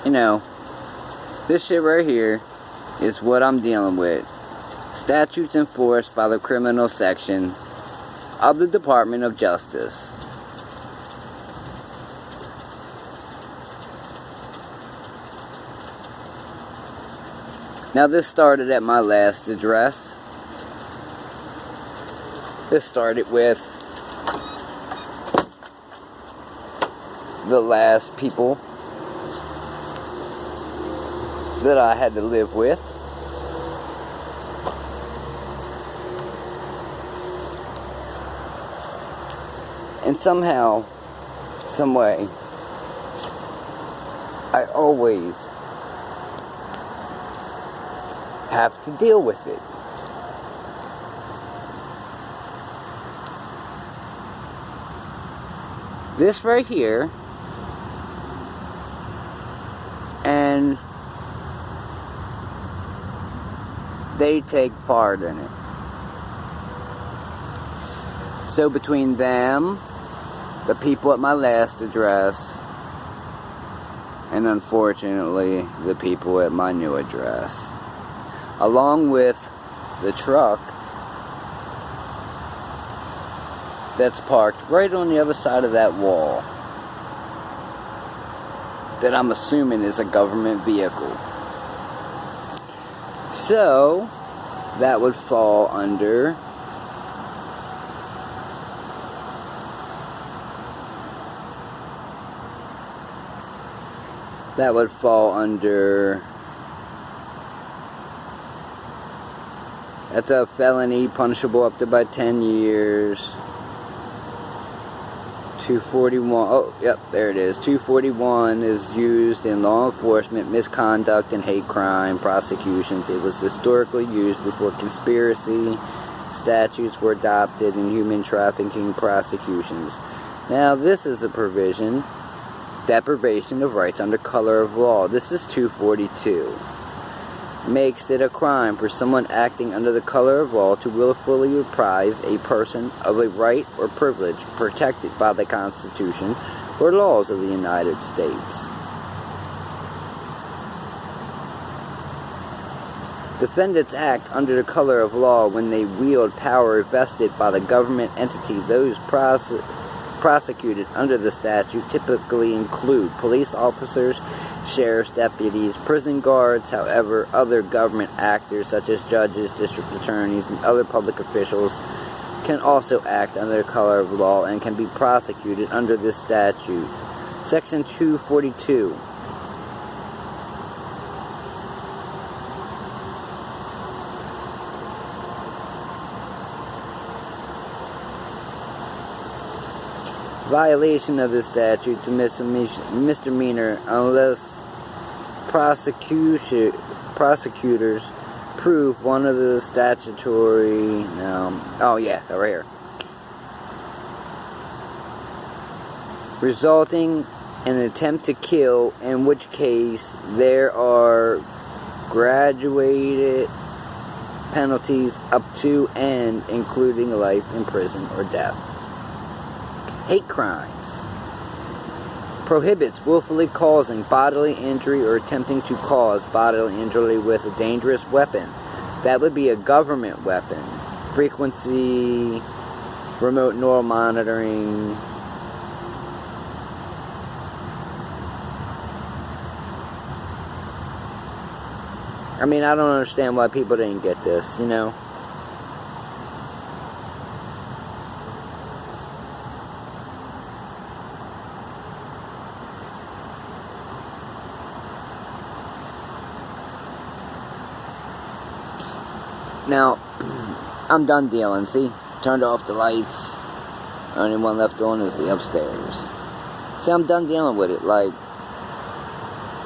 you know, this shit right here is what I'm dealing with. Statutes enforced by the criminal section of the Department of Justice. Now this started at my last address. This started with the last people that I had to live with. And somehow, some way, I always have to deal with it. This right here, and they take part in it. So between them, the people at my last address, and unfortunately the people at my new address, along with the truck that's parked right on the other side of that wall, that I'm assuming is a government vehicle. So that would fall under that's a felony punishable up to by 10 years. 241, oh, yep, there it is. 241 is used in law enforcement, misconduct, and hate crime prosecutions. It was historically used before conspiracy statutes were adopted in human trafficking prosecutions. Now, this is a provision, deprivation of rights under color of law. This is 242. Makes it a crime for someone acting under the color of law to willfully deprive a person of a right or privilege protected by the Constitution or laws of the United States. Defendants act under the color of law when they wield power vested by the government entity. Those prosecuted under the statute typically include police officers, sheriff's deputies, prison guards. However, other government actors such as judges, district attorneys, and other public officials can also act under the color of law and can be prosecuted under this statute. Section 242. Violation of this statute is a misdemeanor unless prosecutors prove one of the statutory, right here, resulting in an attempt to kill, in which case there are graduated penalties up to and including life in prison or death. Hate crimes. Prohibits willfully causing bodily injury or attempting to cause bodily injury with a dangerous weapon. That would be a government weapon. Frequency, remote neural monitoring. I mean, I don't understand why people didn't get this, you know? Now, I'm done dealing, see? Turned off the lights. Only one left on is the upstairs. See, I'm done dealing with it. Like,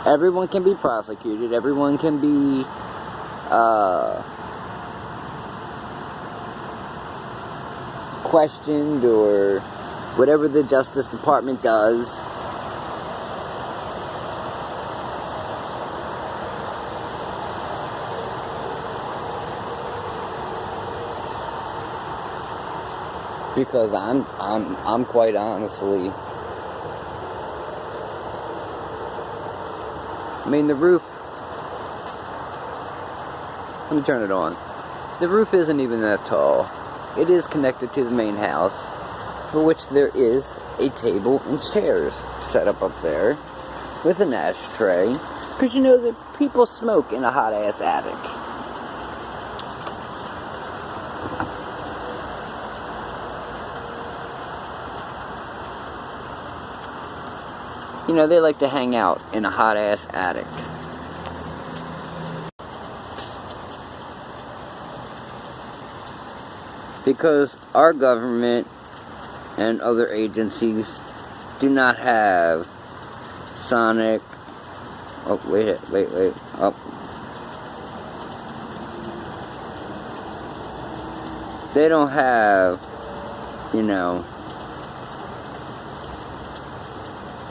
everyone can be prosecuted. Everyone can be, questioned or whatever the Justice Department does. Because I'm quite honestly I mean, the roof... Let me turn it on. The roof isn't even that tall. It is connected to the main house, for which there is a table and chairs set up there with an ashtray. Because you know that people smoke in a hot-ass attic. You know, they like to hang out in a hot-ass attic. Because our government and other agencies do not have sonic... Oh, wait. Oh. They don't have, you know,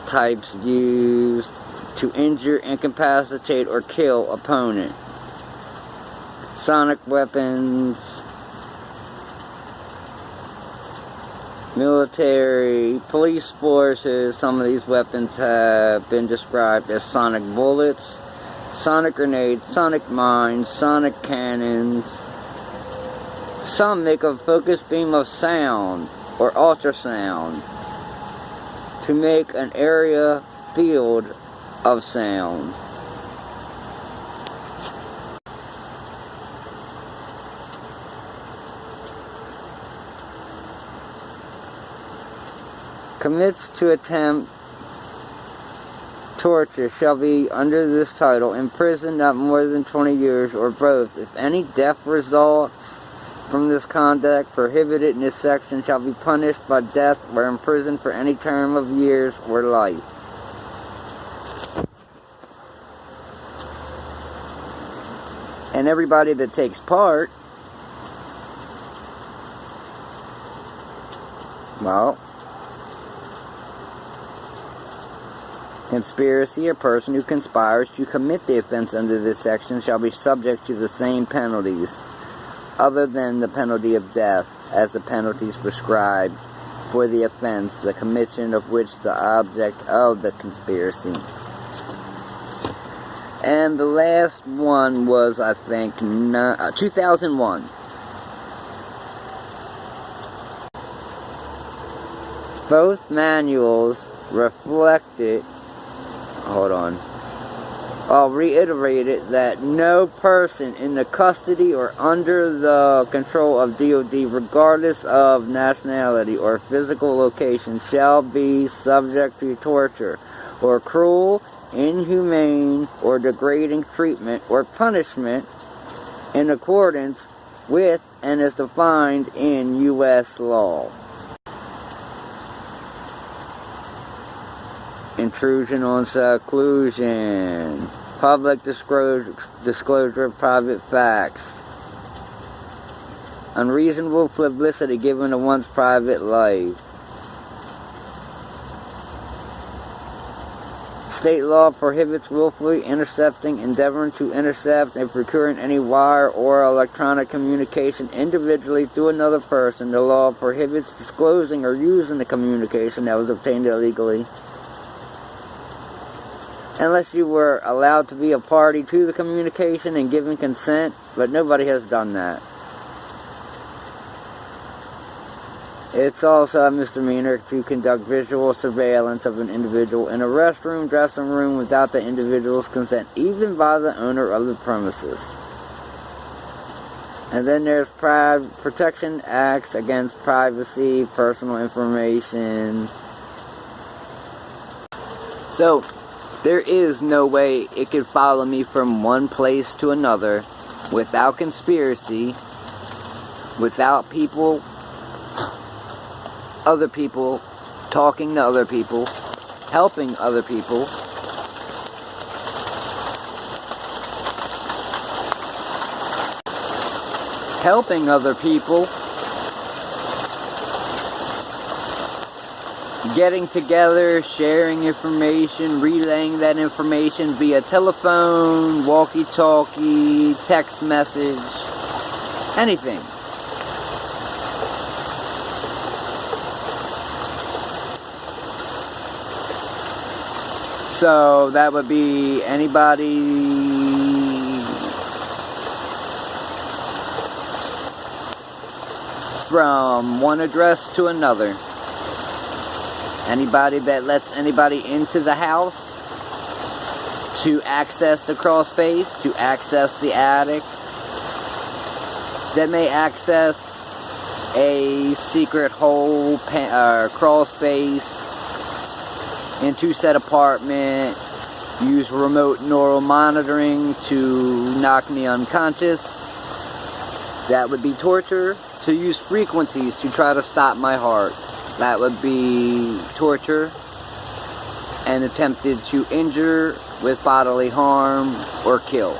types used to injure, incapacitate, or kill opponent. Sonic weapons, military, police forces. Some of these weapons have been described as sonic bullets, sonic grenades, sonic mines, sonic cannons. Some make a focused beam of sound or ultrasound to make an area field of sound. Commits to attempt torture shall be, under this title, imprisoned not more than 20 years or both. If any death results from this conduct prohibited in this section, shall be punished by death or imprisoned for any term of years or life. And everybody that takes part, well, conspiracy, a person who conspires to commit the offense under this section shall be subject to the same penalties, other than the penalty of death, as the penalties prescribed for the offense, the commission of which the object of the conspiracy. And the last one was, I think, 2001. Both manuals reflected, hold on, I'll reiterate it, that no person in the custody or under the control of DOD, regardless of nationality or physical location, shall be subject to torture or cruel, inhumane, or degrading treatment or punishment in accordance with and as defined in U.S. law. Intrusion on seclusion, public disclosure of private facts, unreasonable publicity given to one's private life. State law prohibits willfully intercepting, endeavoring to intercept, and procuring any wire or electronic communication individually through another person. The law prohibits disclosing or using the communication that was obtained illegally, unless you were allowed to be a party to the communication and given consent, but nobody has done that. It's also a misdemeanor to conduct visual surveillance of an individual in a restroom, dressing room without the individual's consent, even by the owner of the premises. And then there's Protection Acts against privacy, personal information. So, there is no way it could follow me from one place to another without conspiracy, without people, other people, talking to other people, helping other people, getting together, sharing information, relaying that information via telephone, walkie-talkie, text message, anything. So that would be anybody from one address to another. Anybody that lets anybody into the house to access the crawl space, to access the attic, that may access a secret hole, crawl space, into said apartment, use remote neural monitoring to knock me unconscious. That would be torture. To use frequencies to try to stop my heart. That would be torture. And attempted to injure with bodily harm or kill.